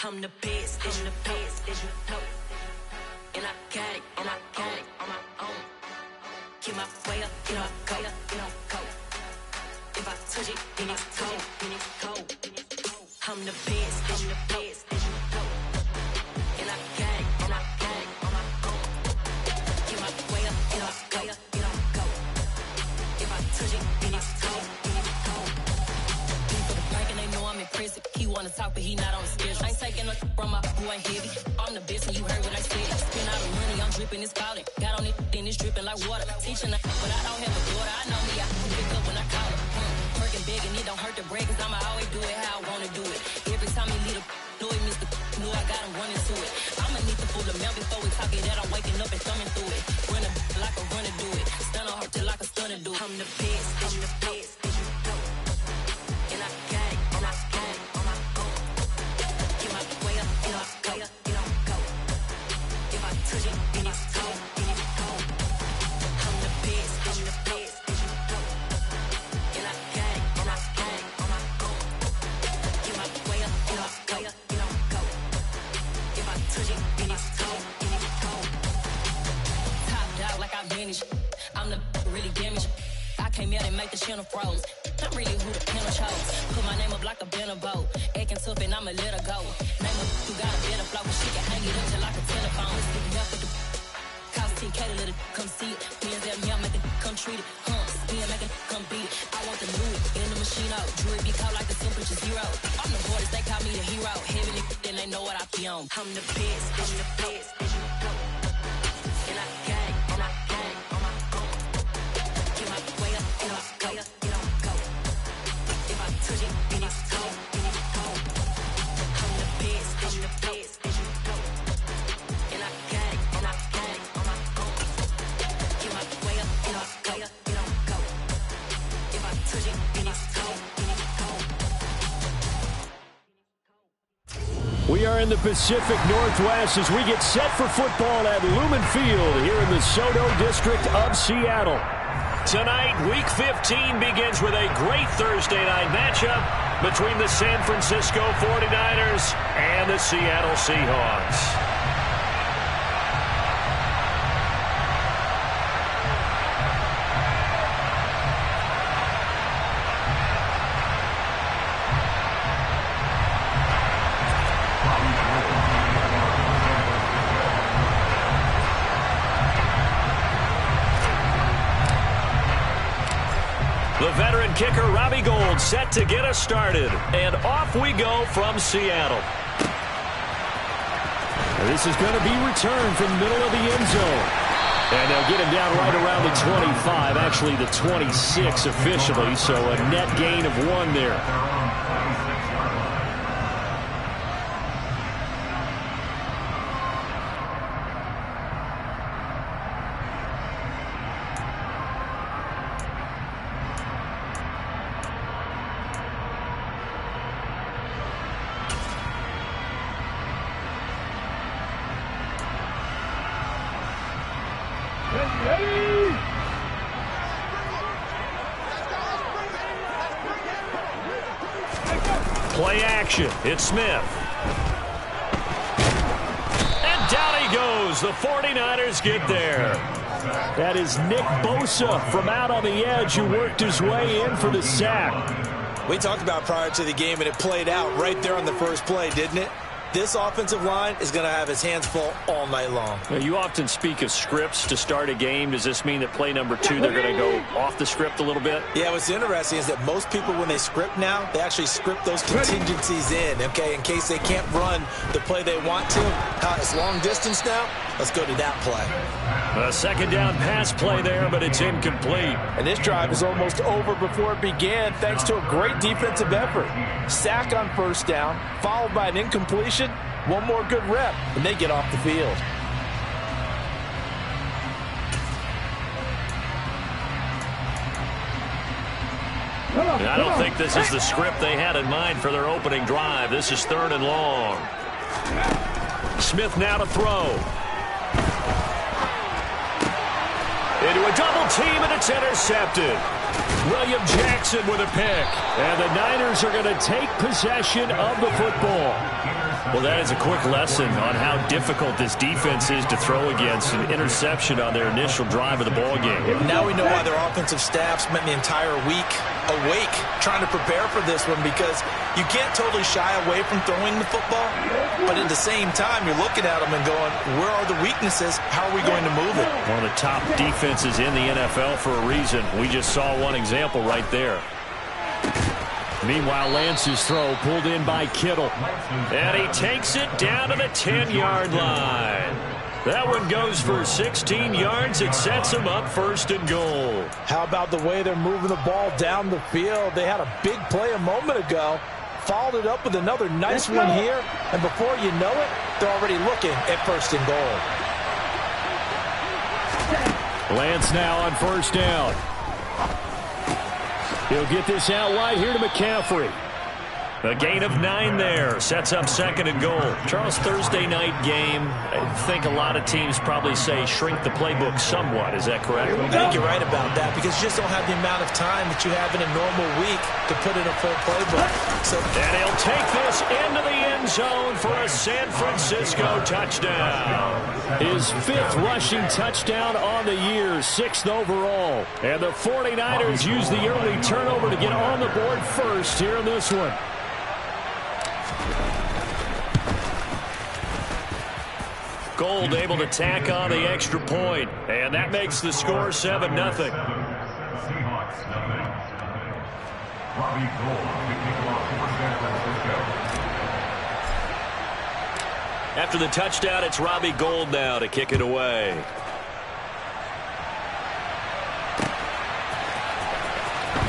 I'm the best, I'm the best, as you know. And I got it, and I got it on my own. Get my way up, get my go, get on go. If I touch it, then it's cold, then it's cold. I'm the best, as you know. And I got it, and I got it on my own. Get my way up, get my go, get on go. If I touch it, then it's cold, then it's cold. People the bank and they know I'm impressive. He wanna talk, but he not on the schedule. I ain't taking no from my who ain't heavy. I'm the best, and you heard what I said. Spend all the money, I'm dripping, it's falling. Got on it, then it's dripping like water. Teaching, but I don't have a daughter. I know me, I can pick up when I call her. Working big, and it don't hurt to break, cause I'ma always do it how I wanna do it. Every time he lead a know it, Mr. Know I got him running to it. I'ma need to pull the mail before we talk it that I'm waking up and thumbing through it. Run a like a runner do it. Stun on her till like a stunner do it. I'm the best, I'm the best, as you know. And I got it, and I got it on my own. Get my way up, get my go, get on go. If I touch it, then it's cold, then it's cold. I'm the best, as you know. And I got it, and I got it on my own. Get my way up, get my go, get on go. If I touch it, then it's cold, then it's cold. Top dog like I vanished. I'm the really damaged. I came out and make the channel froze. I'm really who the panel chose. Put my name up like a banner boat. Acting tough and I'ma let her go. Name her who got a better flow, but she can hang it up till like a telephone. Let's get it up with the cost 10K to let it come see it. Hands out me, I make it come treat it. Spin, make it come beat it. I want the new in the machine out. Jewelry be caught like the temperature zero. I'm the boys, they call me the hero. Heaven it, then they know what I be on. I'm the best, I'm the best, as you know. And I got it, and I got it on my own. Get my way up, get my go, get on go. If I touch it, then it's cold, then it's cold. I'm the best, as you know. And I got it, and I got it on my own. Get my way up, get my go, get on go. If I touch it, then it's cold, then it's cold. We are in the Pacific Northwest as we get set for football at Lumen Field here in the SoDo district of Seattle. Tonight, Week 15 begins with a great Thursday night matchup between the San Francisco 49ers and the Seattle Seahawks. The veteran kicker, Robbie Gould, set to get us started. And off we go from Seattle. This is going to be returned from the middle of the end zone. And they'll get him down right around the 25, actually the 26 officially, so a net gain of 1 there. Play action. It's Smith. And down he goes. The 49ers get there. That is Nick Bosa from out on the edge who worked his way in for the sack. We talked about prior to the game, and it played out right there on the first play, didn't it? This offensive line is going to have his hands full all night long. Now, you often speak of scripts to start a game. Does this mean that play number 2, they're going to go off the script a little bit? Yeah, what's interesting is that most people, when they script now, they actually script those contingencies in, okay, in case they can't run the play they want to. It's long distance now. Let's go to that play. A second down pass play there, but it's incomplete. And this drive is almost over before it began thanks to a great defensive effort. Sack on first down, followed by an incompletion. One more good rep, and they get off the field. I don't think this is the script they had in mind for their opening drive. This is 3rd and long. Smith now to throw. Into a double team, and it's intercepted. William Jackson with a pick. And the Niners are going to take possession of the football. Well, that is a quick lesson on how difficult this defense is to throw against. An interception on their initial drive of the ball game. Now we know why their offensive staff spent the entire week awake trying to prepare for this one, because you can't totally shy away from throwing the football, but at the same time, you're looking at them and going, where are the weaknesses? How are we going to move it? One of the top defenses in the NFL for a reason. We just saw one example right there. Meanwhile, Lance's throw pulled in by Kittle. And he takes it down to the 10-yard line. That one goes for 16 yards. It sets him up 1st and goal. How about the way they're moving the ball down the field? They had a big play a moment ago, followed it up with another nice one here, and before you know it, they're already looking at 1st and goal. Lance now on 1st down. He'll get this out wide here to McCaffrey. A gain of 9 there. Sets up 2nd and goal. Charles, Thursday night game. I think a lot of teams probably say shrink the playbook somewhat. Is that correct? I think you're right about that, because you just don't have the amount of time that you have in a normal week to put in a full playbook. And he'll take this into the end zone for a San Francisco touchdown. His 5th rushing touchdown on the year, 6th overall. And the 49ers use the early turnover to get on the board first here in this one. Gold able to tack on the extra point, and that makes the score 7-0. After the touchdown, it's Robbie Gould now to kick it away.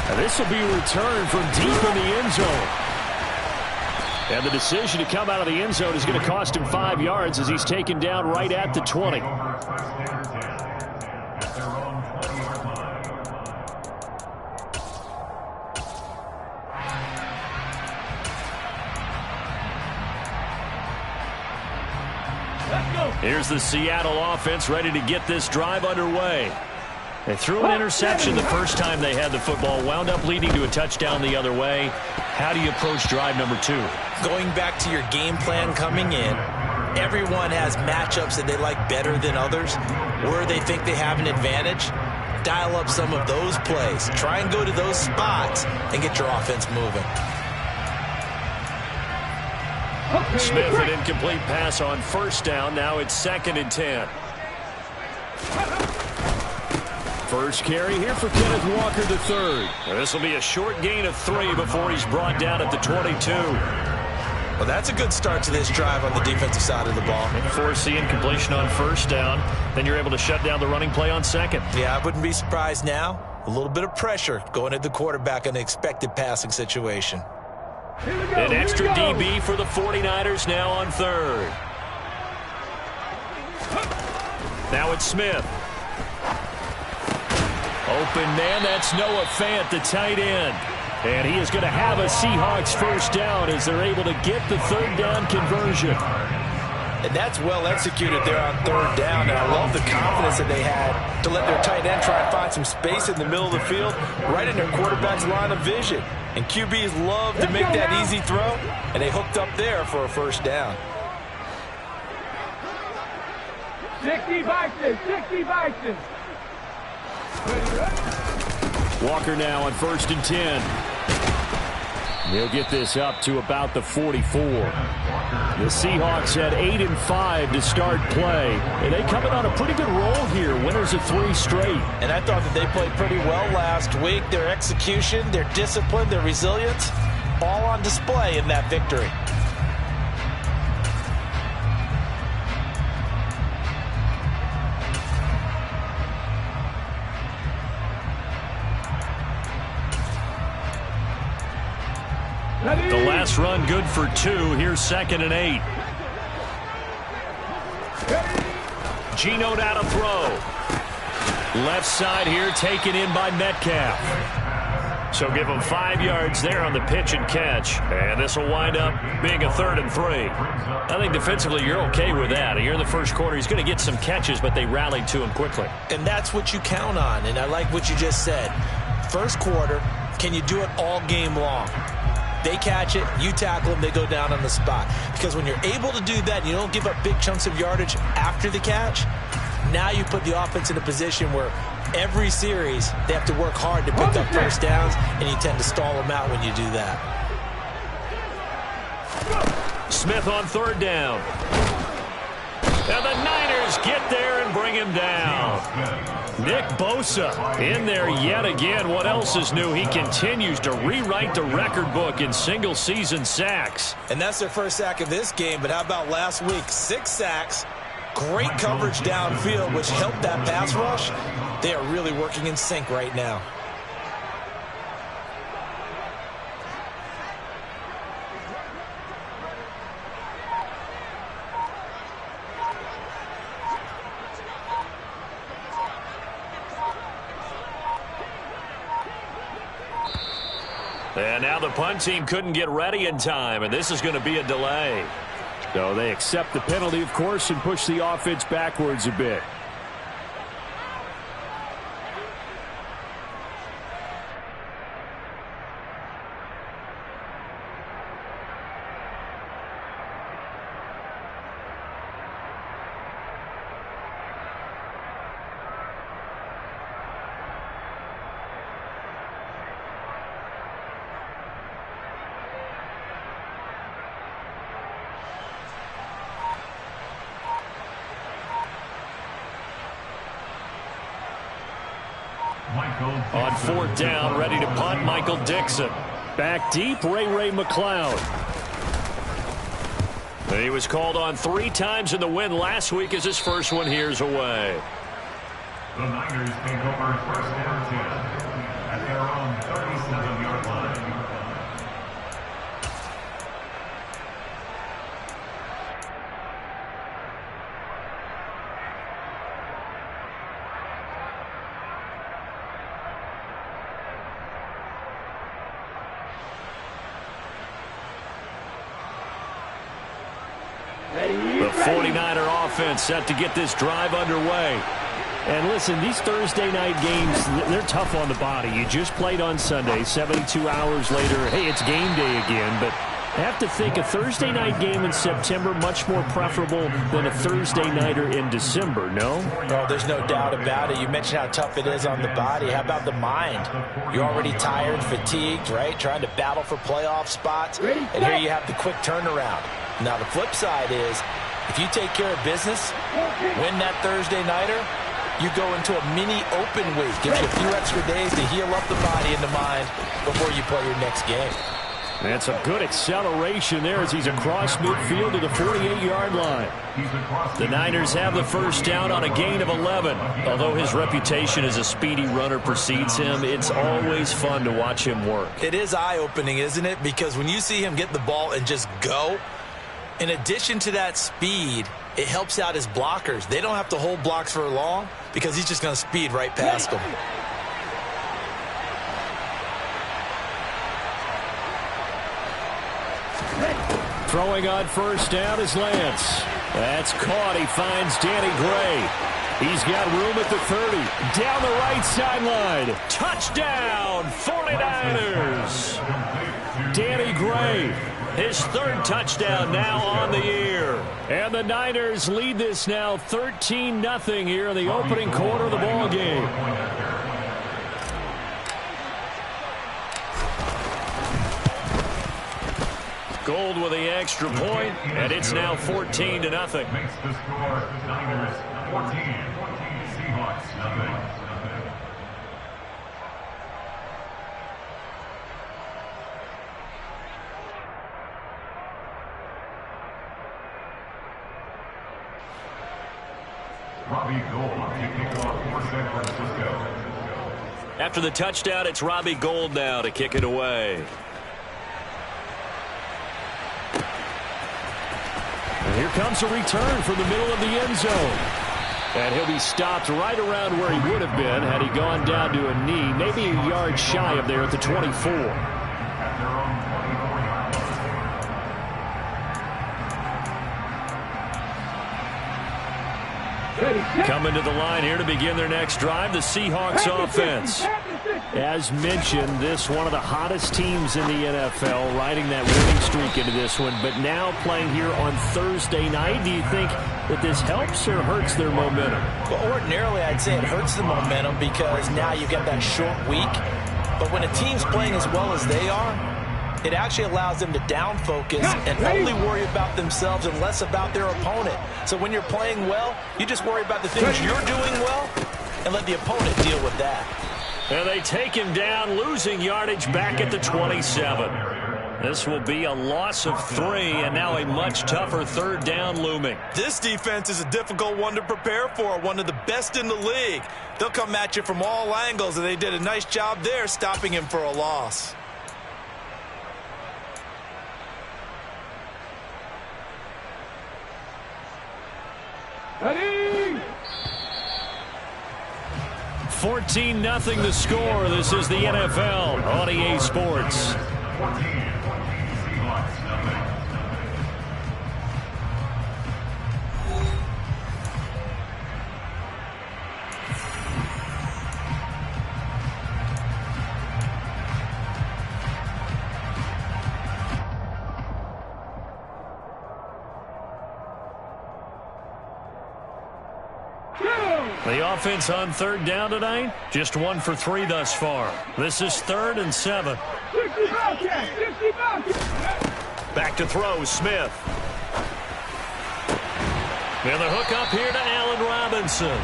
And this will be a return from deep in the end zone. And the decision to come out of the end zone is going to cost him 5 yards as he's taken down right at the 20. Here's the Seattle offense ready to get this drive underway. They threw an interception the first time they had the football, wound up leading to a touchdown the other way. How do you approach drive number 2? Going back to your game plan coming in, everyone has matchups that they like better than others, where they think they have an advantage. Dial up some of those plays. Try and go to those spots and get your offense moving. Smith, an incomplete pass on 1st down. Now it's 2nd and 10. First carry here for Kenneth Walker III. This will be a short gain of 3 before he's brought down at the 22. Well, that's a good start to this drive on the defensive side of the ball. Force the incompletion on 1st down. Then you're able to shut down the running play on 2nd. Yeah, I wouldn't be surprised now. A little bit of pressure going at the quarterback in an expected passing situation. An extra DB for the 49ers now on 3rd. Now it's Smith. Open man, that's Noah Fant, the tight end. And he is going to have a Seahawks 1st down as they're able to get the 3rd down conversion. And that's well executed there on 3rd down. And I love the confidence that they had to let their tight end try and find some space in the middle of the field, right in their quarterback's line of vision. And QBs love to make that easy throw, and they hooked up there for a 1st down. 60 Bison, 60 Bison. Walker now on 1st and 10. He'll get this up to about the 44. The Seahawks had 8 and 5 to start play. And they come in on a pretty good roll here. Winners of 3 straight. And I thought that they played pretty well last week. Their execution, their discipline, their resilience, all on display in that victory. The last run good for 2. Here's 2nd and 8. Geno down to throw. Left side here taken in by Metcalf. So give him 5 yards there on the pitch and catch. And this will wind up being a 3rd and 3. I think defensively you're okay with that. Here in the first quarter he's going to get some catches, but they rallied to him quickly. And that's what you count on. And I like what you just said. First quarter, can you do it all game long? They catch it, you tackle them, they go down on the spot. Because when you're able to do that, and you don't give up big chunks of yardage after the catch, now you put the offense in a position where every series they have to work hard to pick up first downs, and you tend to stall them out when you do that. Smith on third down. And the Niners get there and bring him down. Nick Bosa in there yet again. What else is new? He continues to rewrite the record book in single-season sacks. And that's their first sack of this game, but how about last week? 6 sacks, great coverage downfield, which helped that pass rush. They are really working in sync right now. And now the punt team couldn't get ready in time, and this is going to be a delay. So they accept the penalty, of course, and push the offense backwards a bit. On fourth down, ready to punt, Michael Dixon. Back deep, Ray McLeod. He was called on 3 times in the win last week as his first one here's away. The Niners take over first down 10 at their own 37-yard line. The 49er offense set to get this drive underway. And listen, these Thursday night games, they're tough on the body. You just played on Sunday, 72 hours later, hey, it's game day again. But I have to think a Thursday night game in September much more preferable than a Thursday nighter in December, no? Oh, there's no doubt about it. You mentioned how tough it is on the body. How about the mind? You're already tired, fatigued, right? Trying to battle for playoff spots. And here you have the quick turnaround. Now, the flip side is, if you take care of business, win that Thursday nighter, you go into a mini open week. Gives you a few extra days to heal up the body and the mind before you play your next game. That's a good acceleration there as he's across midfield to the 48-yard line. The Niners have the first down on a gain of 11. Although his reputation as a speedy runner precedes him, it's always fun to watch him work. It is eye-opening, isn't it? Because when you see him get the ball and just go, in addition to that speed, it helps out his blockers. They don't have to hold blocks for long because he's just going to speed right past them. Throwing on first down is Lance. That's caught. He finds Danny Gray. He's got room at the 30. Down the right sideline. Touchdown, 49ers. Danny Gray. His 3rd touchdown now on the year. And the Niners lead this now 13-0 here in the opening quarter of the ball game. Gold with the extra point, and it's now 14-0. Makes the score Niners 14, Seahawks nothing. Robbie Gould kicking off for San Francisco. After the touchdown, it's Robbie Gould now to kick it away. And here comes a return from the middle of the end zone. And he'll be stopped right around where he would have been had he gone down to a knee, maybe a yard shy of there at the 24. Coming to the line here to begin their next drive, the Seahawks offense. As mentioned, this one of the hottest teams in the NFL, riding that winning streak into this one, but now playing here on Thursday night. Do you think that this helps or hurts their momentum? Well, ordinarily, I'd say it hurts the momentum because now you've got that short week. But when a team's playing as well as they are, it actually allows them to down focus and only worry about themselves and less about their opponent. So when you're playing well, you just worry about the things you're doing well and let the opponent deal with that. And they take him down, losing yardage back at the 27. This will be a loss of 3, and now a much tougher third down looming. This defense is a difficult one to prepare for, one of the best in the league. They'll come at you from all angles, and they did a nice job there stopping him for a loss. Ready? 14-0 the score. This is the NFL on EA Sports. 14, Seahawks, nothing. The offense on third down tonight, just 1 for 3 thus far. This is 3rd and 7. Back to throw, Smith. And the hook up here to Allen Robinson.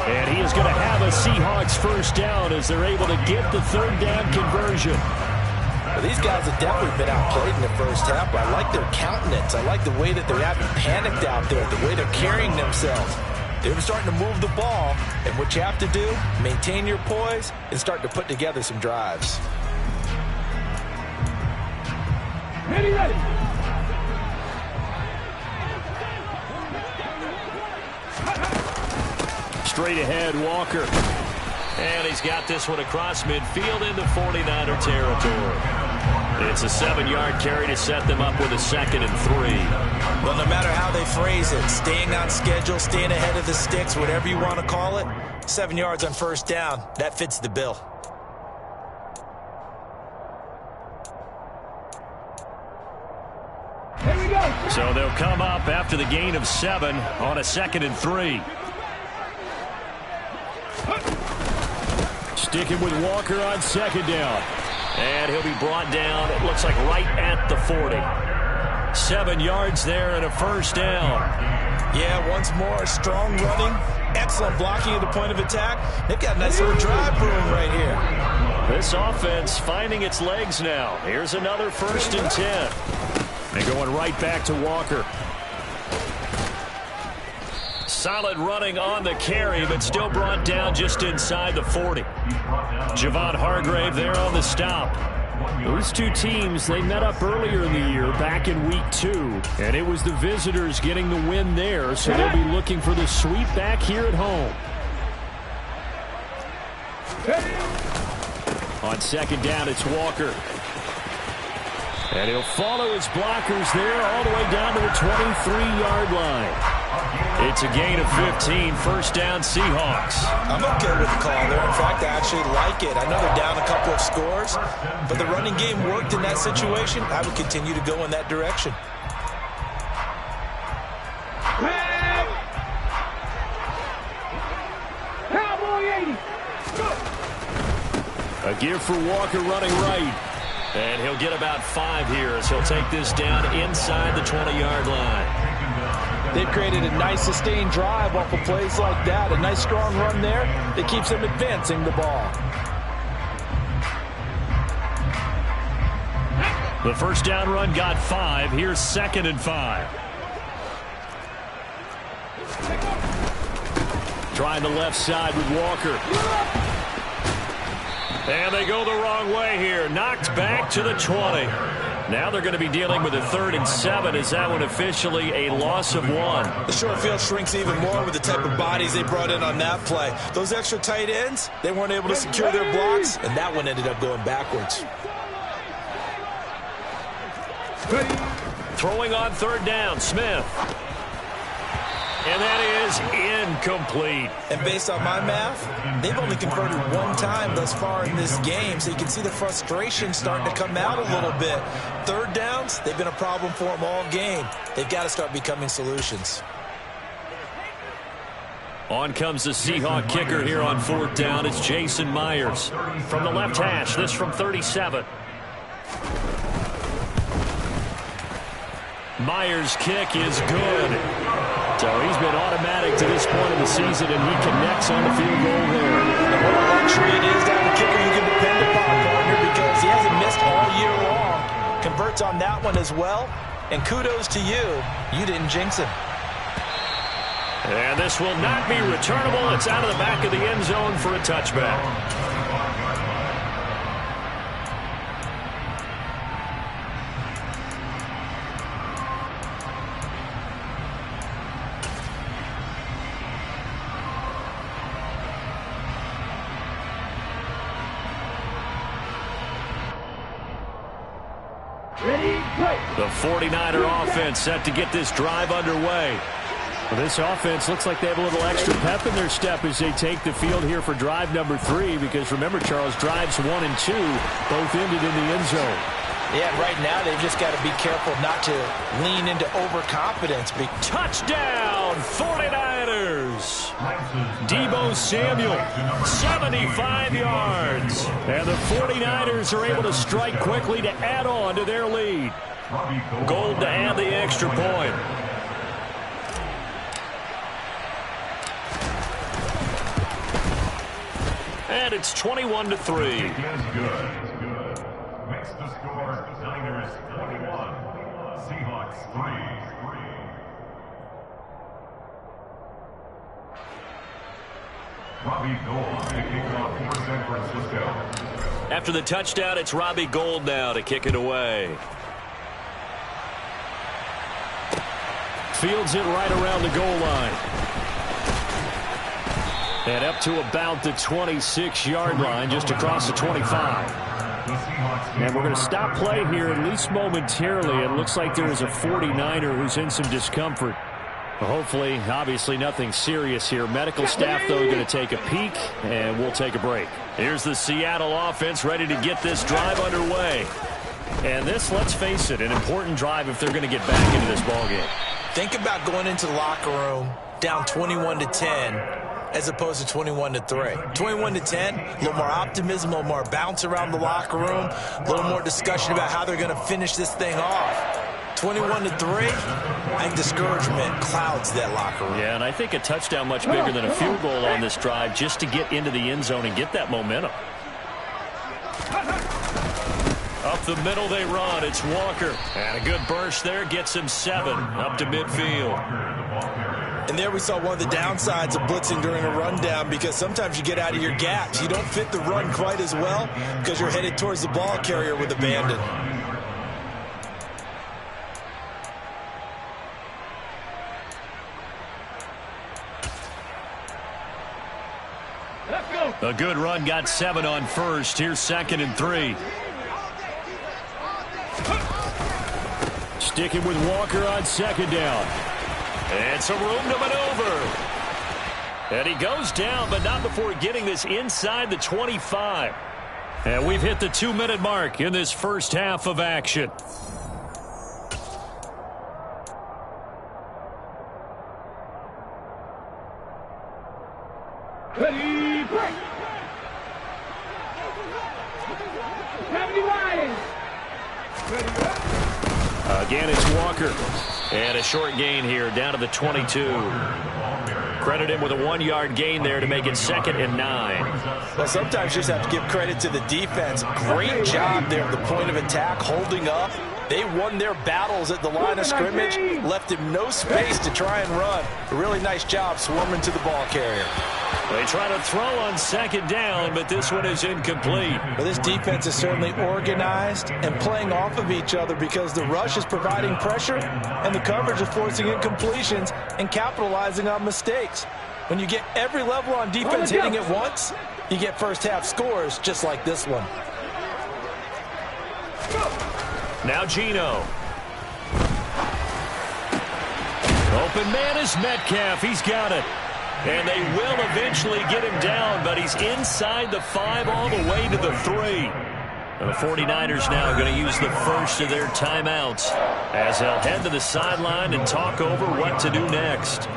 And he is going to have a Seahawks first down as they're able to get the third down conversion. Well, these guys have definitely been outplayed in the first half, but I like their countenance. I like the way that they're having panicked out there, the way they're carrying themselves. They're starting to move the ball, and what you have to do, maintain your poise and start to put together some drives. Ready, ready. Straight ahead, Walker. And he's got this one across midfield into 49er territory. It's a 7-yard carry to set them up with a 2nd and 3. Well, no matter how they phrase it, staying on schedule, staying ahead of the sticks, whatever you want to call it, 7 yards on first down, that fits the bill. Here we go. So they'll come up after the gain of 7 on a 2nd and 3. Sticking with Walker on 2nd down. And he'll be brought down, it looks like right at the 40. 7 yards there and a first down. Yeah, once more, strong running, excellent blocking at the point of attack. They've got a nice little drive room right here. This offense finding its legs now. Here's another 1st and 10. And going right back to Walker. Solid running on the carry, but still brought down just inside the 40. Javon Hargrave there on the stop. Those two teams, they met up earlier in the year, back in week 2, and it was the visitors getting the win there, so they'll be looking for the sweep back here at home. On 2nd down, it's Walker. And he'll follow his blockers there all the way down to the 23-yard line. It's a gain of 15, first down Seahawks. I'm okay with the call there. In fact, I actually like it. I know they're down a couple of scores, but the running game worked in that situation. I would continue to go in that direction. Cowboy 80. A give for Walker running right. And he'll get about 5 here as he'll take this down inside the 20-yard line. They've created a nice sustained drive off of plays like that. A nice strong run there that keeps them advancing the ball. The first down run got 5. Here's 2nd and 5. Trying the left side with Walker. And they go the wrong way here. Knocked back to the 20. Now they're going to be dealing with a 3rd and 7. Is that one officially a loss of 1? The short field shrinks even more with the type of bodies they brought in on that play. Those extra tight ends, they weren't able to secure their blocks, and that one ended up going backwards. Throwing on 3rd down, Smith. And that is incomplete. And based on my math, they've only converted one time thus far in this game, so you can see the frustration starting to come out a little bit. Third downs, they've been a problem for them all game. They've got to start becoming solutions. On comes the Seahawk kicker here on fourth down. It's Jason Myers. From the left hash, this from 37. Myers' kick is good. So he's been automatic to this point of the season, and he connects on the field goal there. And what a luxury it is to have a kicker you can depend upon, partner, because he hasn't missed all year long. Converts on that one as well. And kudos to you. You didn't jinx him. And this will not be returnable. It's out of the back of the end zone for a touchback. The 49er offense set to get this drive underway. Well, this offense looks like they have a little extra pep in their step as they take the field here for drive number 3, because remember, Charles, drives 1 and 2 both ended in the end zone. Yeah, right now they've just got to be careful not to lean into overconfidence. Touchdown, 49ers! Deebo Samuel, 75 yards. And the 49ers are able to strike quickly to add on to their lead. Gold to add the extra point. And it's 21-3. Makes the score Niners 21, Seahawks 3. Robbie Gould to kick off for San Francisco. After the touchdown, it's Robbie Gould now to kick it away. Fields it right around the goal line. And up to about the 26-yard line, just across the 25. And we're going to stop play here, at least momentarily. It looks like there is a 49er who's in some discomfort. Hopefully, obviously, nothing serious here. Medical staff, though, going to take a peek, and we'll take a break. Here's the Seattle offense ready to get this drive underway. And this, let's face it, an important drive if they're going to get back into this ballgame. Think about going into the locker room down 21-10 as opposed to 21-3. 21-10, a little more optimism, a little more bounce around the locker room, a little more discussion about how they're going to finish this thing off. 21-3, I think discouragement clouds that locker room. Yeah, and I think a touchdown much bigger than a field goal on this drive just to get into the end zone and get that momentum. Up the middle they run. It's Walker. And a good burst there gets him 7 up to midfield. And there we saw one of the downsides of blitzing during a rundown, because sometimes you get out of your gaps. You don't fit the run quite as well because you're headed towards the ball carrier with abandon. A good run got 7 on first. Here's 2nd and 3. Sticking with Walker on 2nd down. And some room to maneuver. And he goes down, but not before getting this inside the 25. And we've hit the 2-minute mark in this first half of action. Ready, break! 79! Again, it's Walker. And a short gain here down to the 22. Credit him with a 1-yard gain there to make it 2nd and 9. Well, sometimes you just have to give credit to the defense. Great job there at the point of attack, holding up. They won their battles at the line of scrimmage, left him no space to try and run. A really nice job swarming to the ball carrier. They try to throw on 2nd down, but this one is incomplete. Well, this defense is certainly organized and playing off of each other, because the rush is providing pressure and the coverage is forcing incompletions and capitalizing on mistakes. When you get every level on defense hitting at once, you get first half scores just like this one. Now Geno. Open man is Metcalf. He's got it. And they will eventually get him down, but he's inside the 5 all the way to the 3. And the 49ers now going to use the first of their timeouts as they'll head to the sideline and talk over what to do next.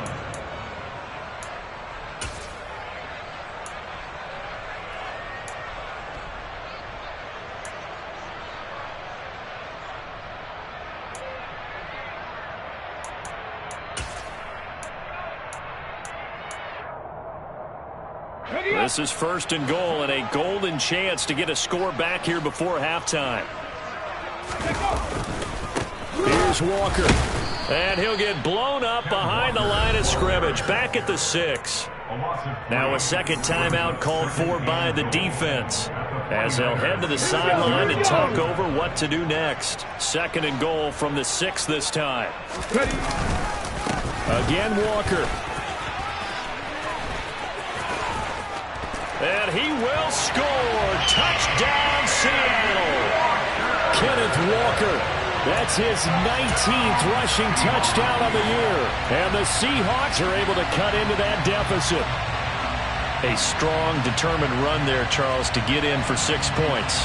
This is 1st and goal and a golden chance to get a score back here before halftime. Here's Walker. And he'll get blown up behind the line of scrimmage. Back at the 6. Now a second timeout called for by the defense as they'll head to the sideline and talk over what to do next. 2nd and goal from the 6 this time. Again, Walker. And he will score. Touchdown, Seattle. Kenneth Walker. That's his 19th rushing touchdown of the year. And the Seahawks are able to cut into that deficit. A strong, determined run there, Charles, to get in for 6 points.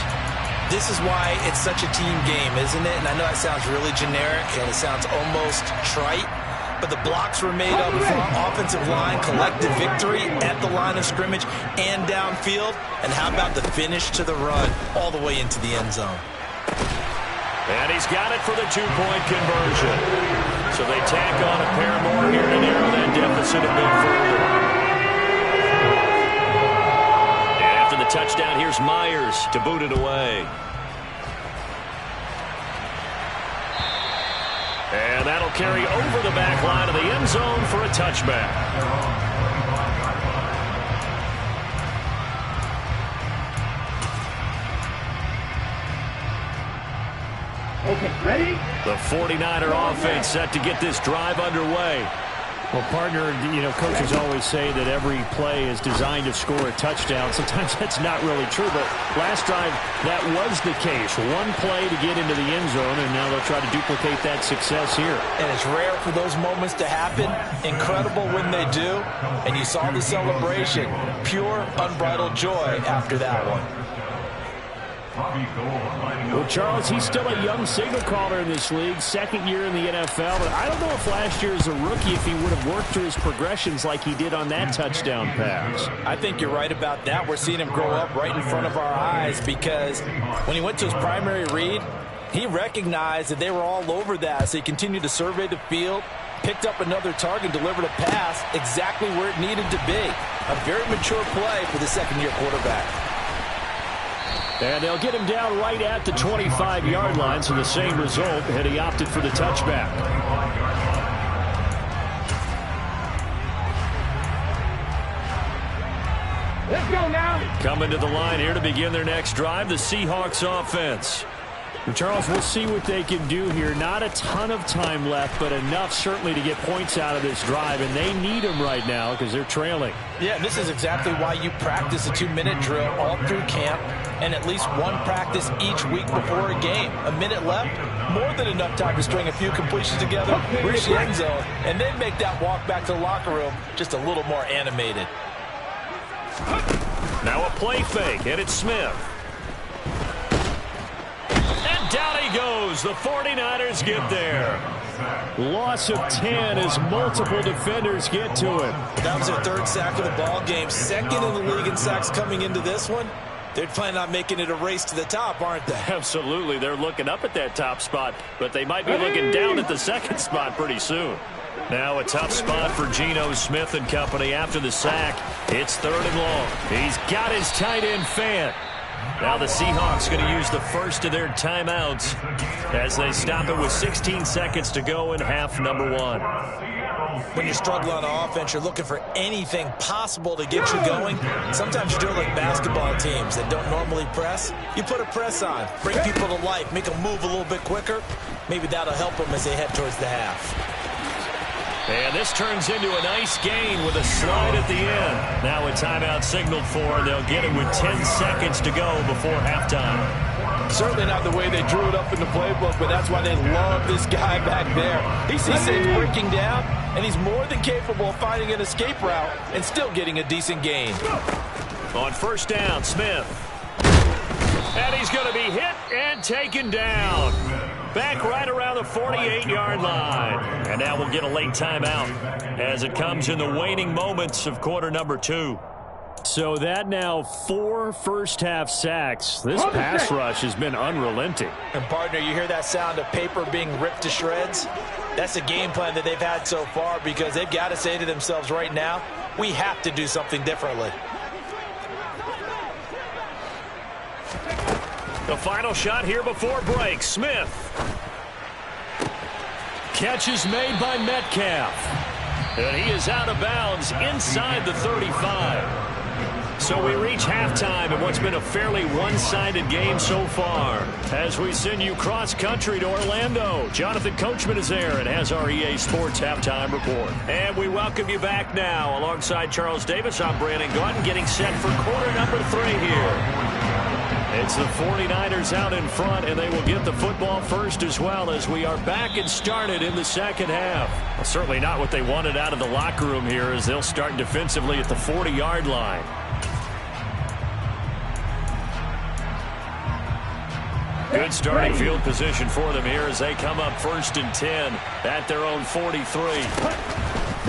This is why it's such a team game, isn't it? And I know that sounds really generic and it sounds almost trite. But the blocks were made up front, offensive line, collective victory at the line of scrimmage and downfield. And how about the finish to the run all the way into the end zone? And he's got it for the 2-point conversion. So they tack on a pair more here to narrow that deficit a bit further. And after the touchdown, here's Myers to boot it away. And that'll carry over the back line of the end zone for a touchback. Okay, ready? The 49er offense set to get this drive underway. Well, partner, coaches always say that every play is designed to score a touchdown. Sometimes that's not really true, but last drive, that was the case. One play to get into the end zone, and now they'll try to duplicate that success here. And it's rare for those moments to happen. Incredible when they do. And you saw the celebration. Pure, unbridled joy after that one. Well, Charles, he's still a young signal caller in this league, 2nd year in the NFL, but I don't know if last year as a rookie if he would have worked through his progressions like he did on that touchdown pass. I think you're right about that. We're seeing him grow up right in front of our eyes because when he went to his primary read, he recognized that they were all over that, so he continued to survey the field, picked up another target, delivered a pass exactly where it needed to be. A very mature play for the 2nd-year quarterback. And they'll get him down right at the 25-yard line, so the same result, and he opted for the touchback. Let's go now. Coming to the line here to begin their next drive, the Seahawks offense. And Charles, we'll see what they can do here. Not a ton of time left, but enough certainly to get points out of this drive, and they need them right now because they're trailing. Yeah, this is exactly why you practice a 2-minute drill all through camp and at least one practice each week before a game. A minute left, more than enough time to string a few completions together, reach the end zone, and then make that walk back to the locker room just a little more animated. Now a play fake, and it's Smith. And down he goes. The 49ers get there. Loss of 10 as multiple defenders get to him. That was their 3rd sack of the ball game. 2nd in the league in sacks coming into this one. They're planning on making it a race to the top, aren't they? Absolutely. They're looking up at that top spot, but they might be looking down at the 2nd spot pretty soon. Now a tough spot for Geno Smith and company after the sack. It's 3rd and long. He's got his tight end fan. Now the Seahawks going to use the first of their timeouts as they stop it with 16 seconds to go in half number 1. When you struggle on offense, you're looking for anything possible to get you going. Sometimes you do it like basketball teams that don't normally press. You put a press on, bring people to life, make them move a little bit quicker. Maybe that'll help them as they head towards the half. And this turns into a nice gain with a slide at the end. Now a timeout signaled for, and they'll get it with 10 seconds to go before halftime. Certainly not the way they drew it up in the playbook, but that's why they love this guy back there. He sees things breaking down, and he's more than capable of finding an escape route and still getting a decent gain. On first down, Smith. And he's going to be hit and taken down. Back right around the 48-yard line. And now we'll get a late timeout as it comes in the waning moments of quarter number 2. So that now 4 first-half sacks. This pass rush has been unrelenting. And, partner, you hear that sound of paper being ripped to shreds? That's a game plan that they've had so far because they've got to say to themselves right now, we have to do something differently. The final shot here before break. Smith. Catch is made by Metcalf. And he is out of bounds inside the 35. So we reach halftime in what's been a fairly one-sided game so far. As we send you cross-country to Orlando, Jonathan Coachman is there and has our EA Sports Halftime Report. And we welcome you back now. Alongside Charles Davis, I'm Brandon Gaudin, getting set for quarter number 3 here. It's the 49ers out in front, and they will get the football first as well as we are back and started in the second half. Well, certainly not what they wanted out of the locker room here as they'll start defensively at the 40-yard line. Good starting field position for them here as they come up 1st and 10 at their own 43.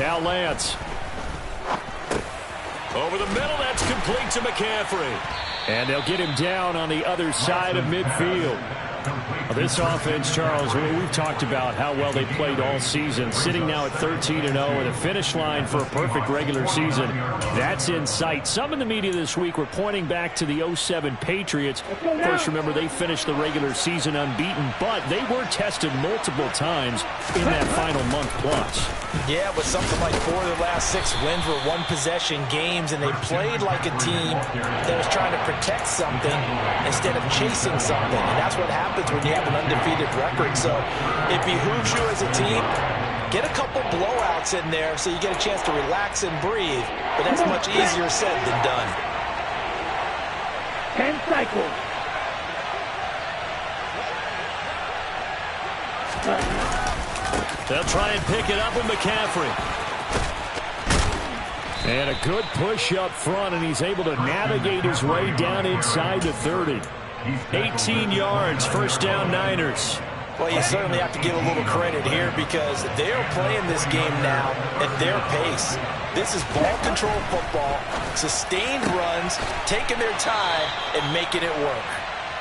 Now Lance. Over the middle, that's complete to McCaffrey. And they'll get him down on the other side of midfield. Well, this offense, Charles, we've talked about how well they played all season, sitting now at 13-0 at a finish line for a perfect regular season. That's in sight. Some in the media this week were pointing back to the 07 Patriots. Of course, remember, they finished the regular season unbeaten, but they were tested multiple times in that final month plus. Yeah, but something like 4 of the last 6 wins were one-possession games, and they played like a team that was trying to protect something instead of chasing something. And that's what happens when you have an undefeated record. So it behooves you as a team, get a couple blowouts in there so you get a chance to relax and breathe. But that's much easier said than done. 10 cycles. They'll try and pick it up with McCaffrey. And a good push up front, and he's able to navigate his way down inside the 30. 18 yards, first down Niners. Well, you certainly have to give a little credit here because they're playing this game now at their pace. This is ball control football, sustained runs, taking their time and making it work.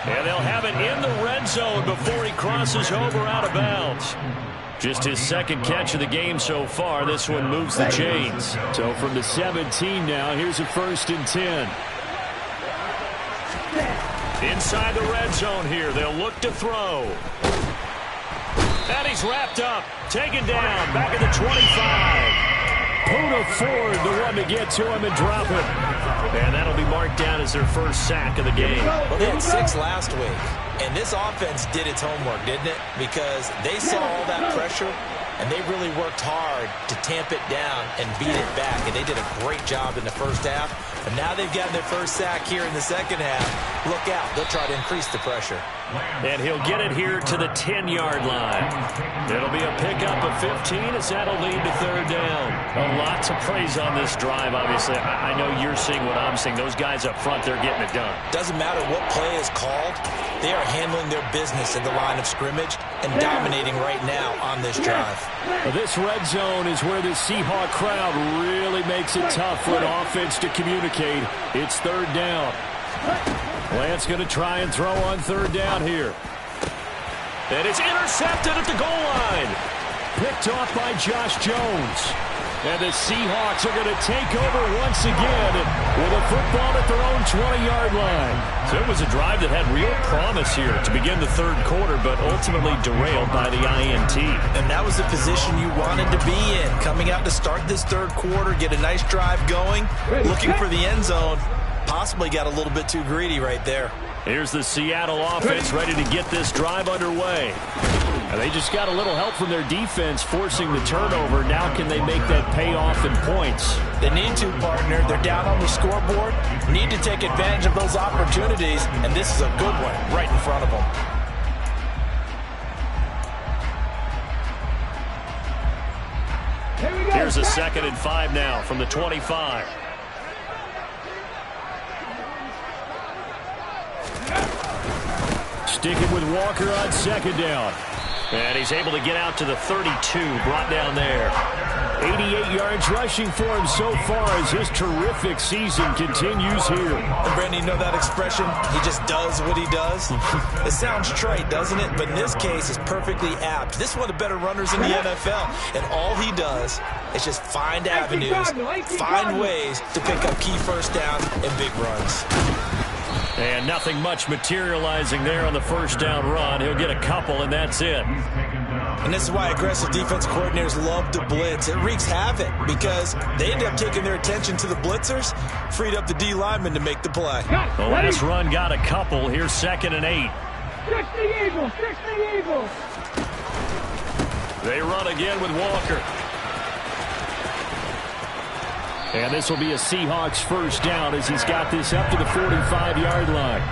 And they'll have it in the red zone before he crosses over out of bounds. Just his second catch of the game so far. This one moves the chains. So from the 17 now, here's a 1st and 10. Inside the red zone here, they'll look to throw. And he's wrapped up, taken down, back at the 25. Puna Ford, the one to get to him and drop him. And that'll be marked down as their first sack of the game. Well, they had 6 last week, and this offense did its homework, didn't it? Because they saw all that pressure, and they really worked hard to tamp it down and beat it back, and they did a great job in the first half. And now they've gotten their first sack here in the second half. Look out. They'll try to increase the pressure. And he'll get it here to the 10-yard line. It'll be a pickup of 15 as that'll lead to 3rd down. A lot to praise on this drive, obviously. I know you're seeing what I'm seeing. Those guys up front, they're getting it done. Doesn't matter what play is called. They are handling their business in the line of scrimmage and dominating right now on this drive. Well, this red zone is where the Seahawk crowd really makes it tough for an offense to communicate. It's 3rd down. Lance going to try and throw on 3rd down here. And it's intercepted at the goal line. Picked off by Josh Jones. And the Seahawks are going to take over once again with a football at their own 20-yard line. So it was a drive that had real promise here to begin the 3rd quarter, but ultimately derailed by the INT. And that was the position you wanted to be in. Coming out to start this 3rd quarter, get a nice drive going, looking for the end zone. Possibly got a little bit too greedy right there. Here's the Seattle offense ready to get this drive underway. And they just got a little help from their defense forcing the turnover. Now can they make that pay off in points? They need to, partner. They're down on the scoreboard. Need to take advantage of those opportunities, and this is a good one right in front of them. Here's a 2nd and 5 now from the 25. Sticking with Walker on 2nd down. And he's able to get out to the 32, brought down there. 88 yards rushing for him so far as his terrific season continues here. And Brandon, you know that expression? He just does what he does? It sounds trite, doesn't it? But in this case, it's perfectly apt. This is one of the better runners in the NFL. And all he does is just find avenues, find ways to pick up key first downs and big runs. And nothing much materializing there on the first down run. He'll get a couple, and that's it. And this is why aggressive defense coordinators love to blitz. It wreaks havoc because they end up taking their attention to the blitzers, freed up the D lineman to make the play. The last run got a couple. Here's 2nd and 8. 60 Eagles, 60 Eagles. They run again with Walker. And this will be a Seahawks first down as he's got this up to the 45-yard line.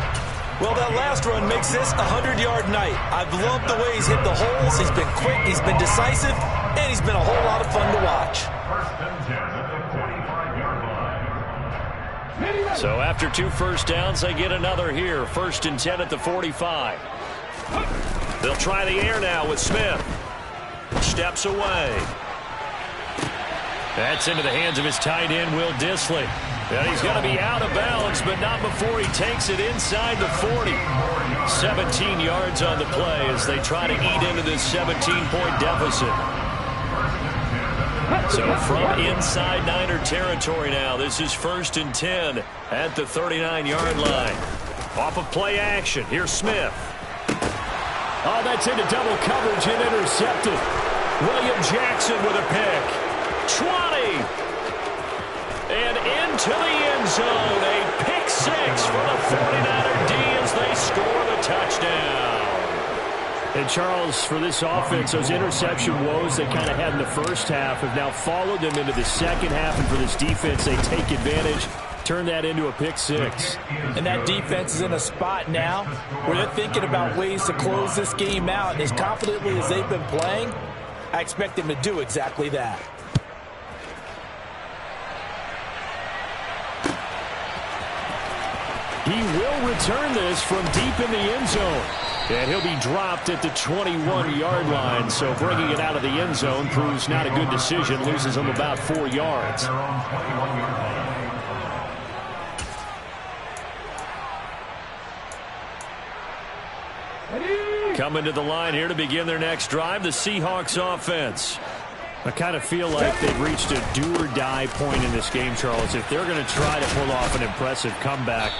Well, that last run makes this a 100-yard night. I've loved the way he's hit the holes. He's been quick, he's been decisive, and he's been a whole lot of fun to watch. So after 2 first downs, they get another here. 1st and 10 at the 45. They'll try the air now with Smith. Steps away. That's into the hands of his tight end, Will Dissly. And he's going to be out of bounds, but not before he takes it inside the 40. 17 yards on the play as they try to eat into this 17-point deficit. So from inside Niner territory now, this is 1st and 10 at the 39-yard line. Off of play action, here's Smith. Oh, that's into double coverage and intercepted. William Jackson with a pick. 20. And into the end zone. A pick 6 for the 49er D as they score the touchdown. And Charles, for this offense, those interception woes they kind of had in the first half have now followed them into the second half. And for this defense, they take advantage, turn that into a pick 6. And that defense is in a spot now where they're thinking about ways to close this game out. And as confidently as they've been playing, I expect them to do exactly that. He will return this from deep in the end zone. And he'll be dropped at the 21-yard line. So bringing it out of the end zone proves not a good decision. Loses him about 4 yards. Coming to the line here to begin their next drive, the Seahawks offense. I kind of feel like they've reached a do-or-die point in this game, Charles. If they're going to try to pull off an impressive comeback,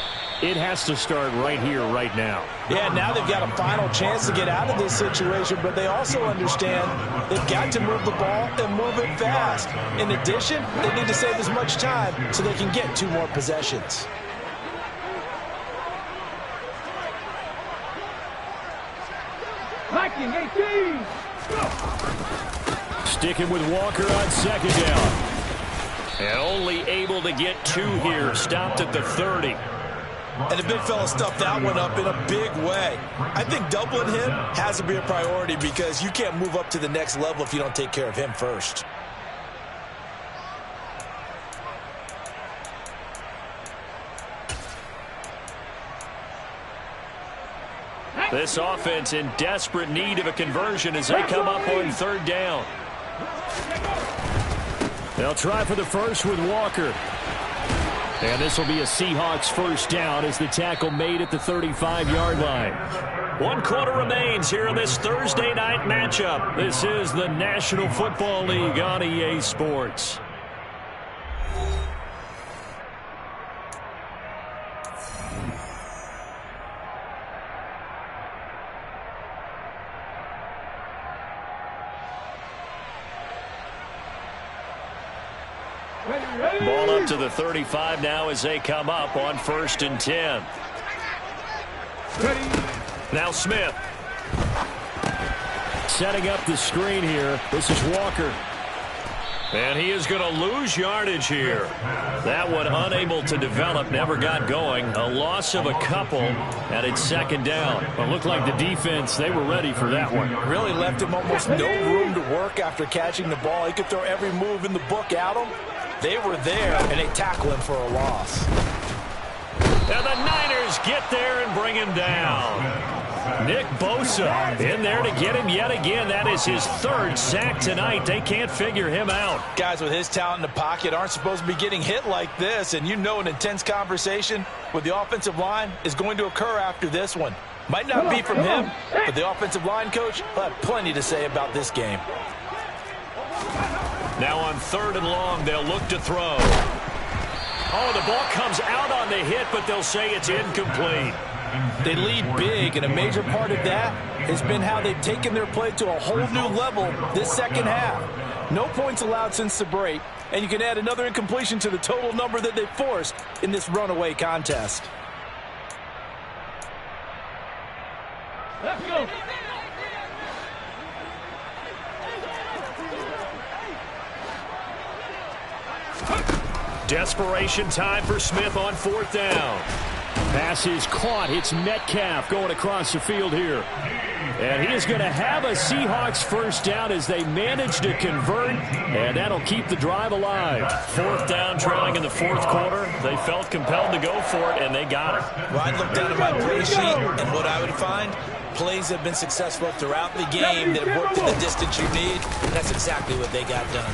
it has to start right here, right now. Yeah, now they've got a final chance to get out of this situation, but they also understand they've got to move the ball and move it fast. In addition, they need to save as much time so they can get 2 more possessions. Viking 18. Sticking with Walker on 2nd down. And only able to get 2 here. Stopped at the 30. And the big fella stuffed that one up in a big way. I think doubling him has to be a priority because you can't move up to the next level if you don't take care of him first. This offense in desperate need of a conversion as they come up on 3rd down. They'll try for the first with Walker. And this will be a Seahawks first down as the tackle made at the 35-yard line. 1 quarter remains here in this Thursday night matchup. This is the National Football League on EA Sports. Ball up to the 35 now as they come up on 1st and 10. Now Smith. setting up the screen here. This is Walker. And he is going to lose yardage here. That one unable to develop, never got going. A loss of a couple, and it's second down. Well, it looked like the defense, they were ready for that one. Really left him almost no room to work after catching the ball. He could throw every move in the book at him. They were there, and they tackle him for a loss. And the Niners get there and bring him down. Nick Bosa in there to get him yet again. That is his third sack tonight. They can't figure him out. Guys with his talent in the pocket aren't supposed to be getting hit like this, and you know an intense conversation with the offensive line is going to occur after this one. Might not be from him, but the offensive line coach will have plenty to say about this game. Now on 3rd and long, they'll look to throw. Oh, the ball comes out on the hit, but they'll say it's incomplete. They lead big, and a major part of that has been how they've taken their play to a whole new level this second half. No points allowed since the break, and you can add another incompletion to the total number that they forced in this runaway contest. Let's go. Desperation time for Smith on 4th down. Pass is caught. It's Metcalf going across the field here. And he is going to have a Seahawks first down as they manage to convert, and that'll keep the drive alive. 4th down, trailing in the 4th quarter. They felt compelled to go for it, and they got it. Well, I'd look down at my play sheet, and what I would find, plays have been successful throughout the game that have worked in the distance you need, and that's exactly what they got done.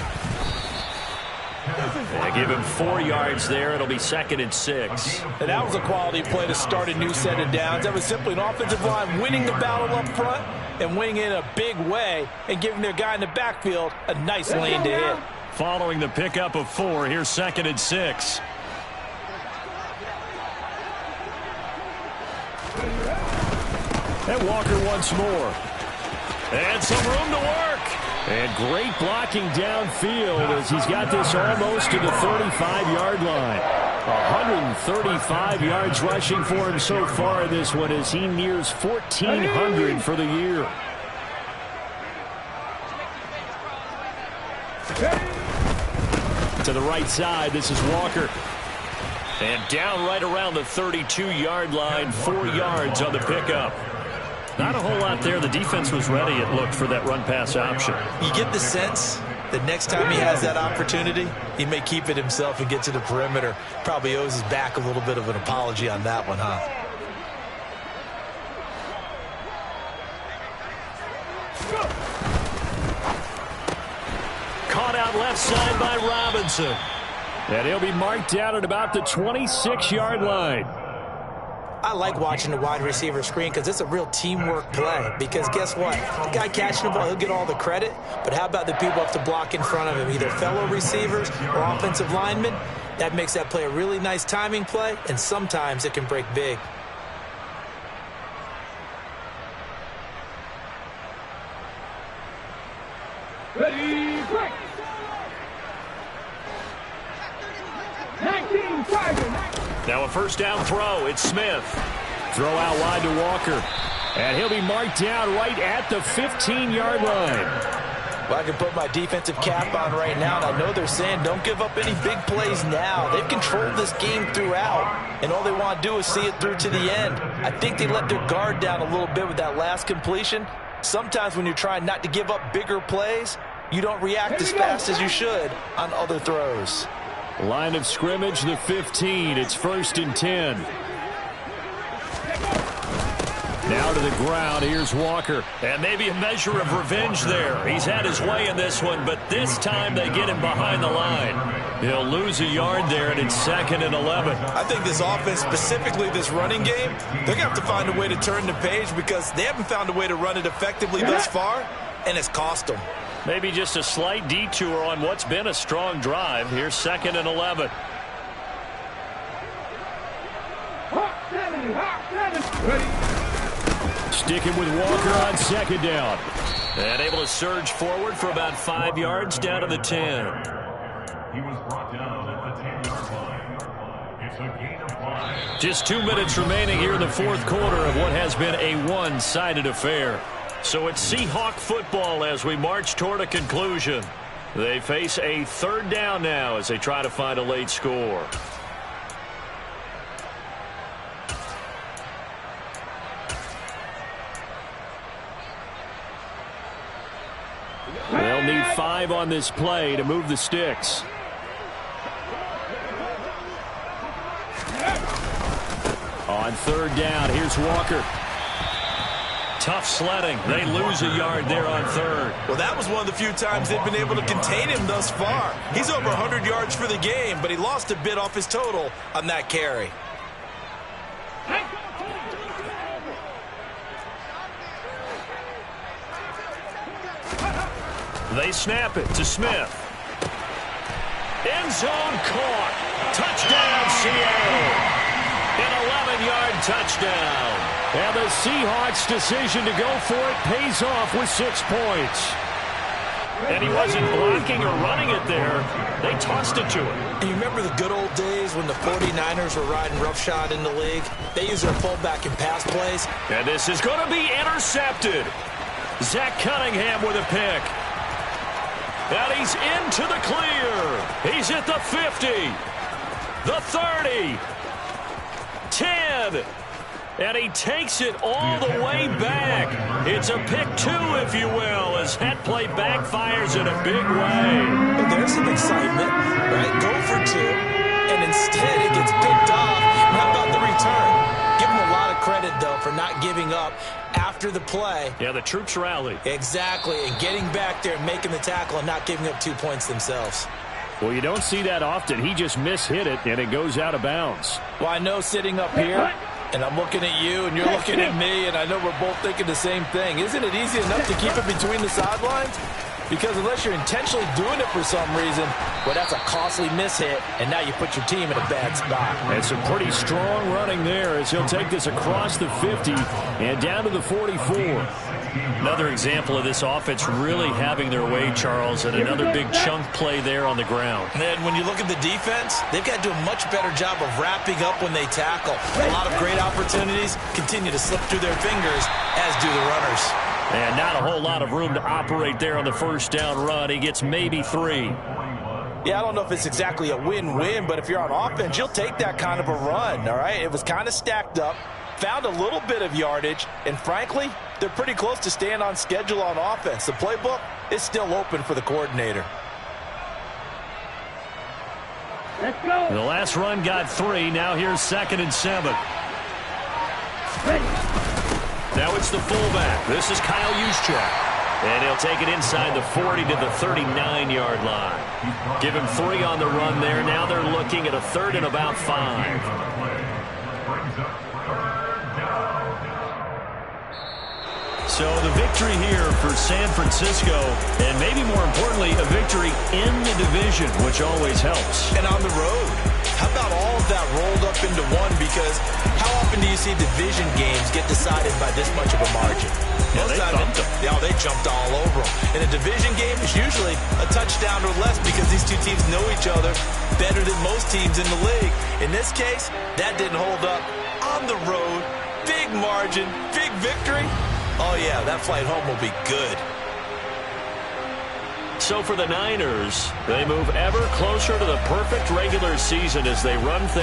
They give him 4 yards there. It'll be 2nd and 6. And that was a quality play to start a new set of downs. That was simply an offensive line winning the battle up front and winning it in a big way and giving their guy in the backfield a nice lane to hit. Following the pickup of 4, here's 2nd and 6. And Walker once more. And some room to work. And great blocking downfield as he's got this almost to the 35-yard line. 135 yards rushing for him so far in this one as he nears 1,400 for the year. To the right side, this is Walker. And down right around the 32-yard line, 4 yards on the pickup. Not a whole lot there. The defense was ready, it looked, for that run-pass option. You get the sense that next time he has that opportunity, he may keep it himself and get to the perimeter. Probably owes his back a little bit of an apology on that one, huh? Caught out left side by Robinson. And he'll be marked down at about the 26-yard line. I like watching the wide receiver screen because it's a real teamwork play. Because guess what? The guy catching the ball, he'll get all the credit. But how about the people up to block in front of him, either fellow receivers or offensive linemen? That makes that play a really nice timing play, and sometimes it can break big. Ready, break. 19, Tiger. Now a first down throw. It's Smith. Throw out wide to Walker. And he'll be marked down right at the 15-yard line. Well, I can put my defensive cap on right now, and I know they're saying don't give up any big plays now. They've controlled this game throughout, and all they want to do is see it through to the end. I think they let their guard down a little bit with that last completion. Sometimes when you're trying not to give up bigger plays, you don't react as fast as you should on other throws. Line of scrimmage, the 15. It's 1st and 10. Now to the ground. Here's Walker. And maybe a measure of revenge there. He's had his way in this one, but this time they get him behind the line. He'll lose a yard there, and it's 2nd and 11. I think this offense, specifically this running game, they're going to have to find a way to turn the page because they haven't found a way to run it effectively thus far, and it's cost them. Maybe just a slight detour on what's been a strong drive. Here's 2nd and 11. Sticking with Walker on 2nd down. And able to surge forward for about 5 yards down to the 10. He was brought down at the 10-yard line. It's a gain of 5. Just 2 minutes remaining here in the 4th quarter of what has been a one-sided affair. So it's Seahawk football as we march toward a conclusion. They face a third down now as they try to find a late score. They'll need 5 on this play to move the sticks. On third down, here's Walker. Tough sledding. They lose a yard there on third. Well, that was one of the few times they've been able to contain him thus far. He's over 100 yards for the game, but he lost a bit off his total on that carry. They snap it to Smith. End zone caught. Touchdown, Seattle. An 11-yard touchdown. And the Seahawks' decision to go for it pays off with 6 points. And he wasn't blocking or running it there. They tossed it to him. And you remember the good old days when the 49ers were riding roughshod in the league? They used their fullback in pass plays. And this is going to be intercepted. Zach Cunningham with a pick. And he's into the clear. He's at the 50. The 30. 10. And he takes it all the way back. It's a pick 2, if you will, as that play backfires in a big way. Well, there's some excitement, right? Go for 2, and instead it gets picked off. And how about the return? Give him a lot of credit, though, for not giving up after the play. Yeah, the troops rallied. Exactly, and getting back there and making the tackle and not giving up 2 points themselves. Well, you don't see that often. He just mishit it, and it goes out of bounds. Well, I know sitting up here, and I'm looking at you, and you're looking at me, and I know we're both thinking the same thing. Isn't it easy enough to keep it between the sidelines? Because unless you're intentionally doing it for some reason, well, that's a costly mishit, and now you put your team in a bad spot. And some pretty strong running there as he'll take this across the 50 and down to the 44. Another example of this offense really having their way, Charles, and another big chunk play there on the ground. And when you look at the defense, they've got to do a much better job of wrapping up when they tackle. A lot of great opportunities continue to slip through their fingers, as do the runners. And not a whole lot of room to operate there on the first down run. He gets maybe 3. Yeah, I don't know if it's exactly a win-win, but if you're on offense, you'll take that kind of a run, all right? It was kind of stacked up, found a little bit of yardage, and frankly, they're pretty close to staying on schedule on offense. The playbook is still open for the coordinator. Let's go. The last run got 3. Now here's 2nd and 7. Now it's the fullback. This is Kyle Juszczyk. And he'll take it inside the 40 to the 39-yard line. Give him 3 on the run there. Now they're looking at a 3rd and about 5. So the victory here for San Francisco, and maybe more importantly, a victory in the division, which always helps. And on the road, how about all of that rolled up into one? Because how often do you see division games get decided by this much of a margin? Yeah, They jumped all over them. And a division game is usually a touchdown or less because these two teams know each other better than most teams in the league. In this case, that didn't hold up. On the road, big margin, big victory. Oh, yeah, that flight home will be good. So for the Niners, they move ever closer to the perfect regular season as they run things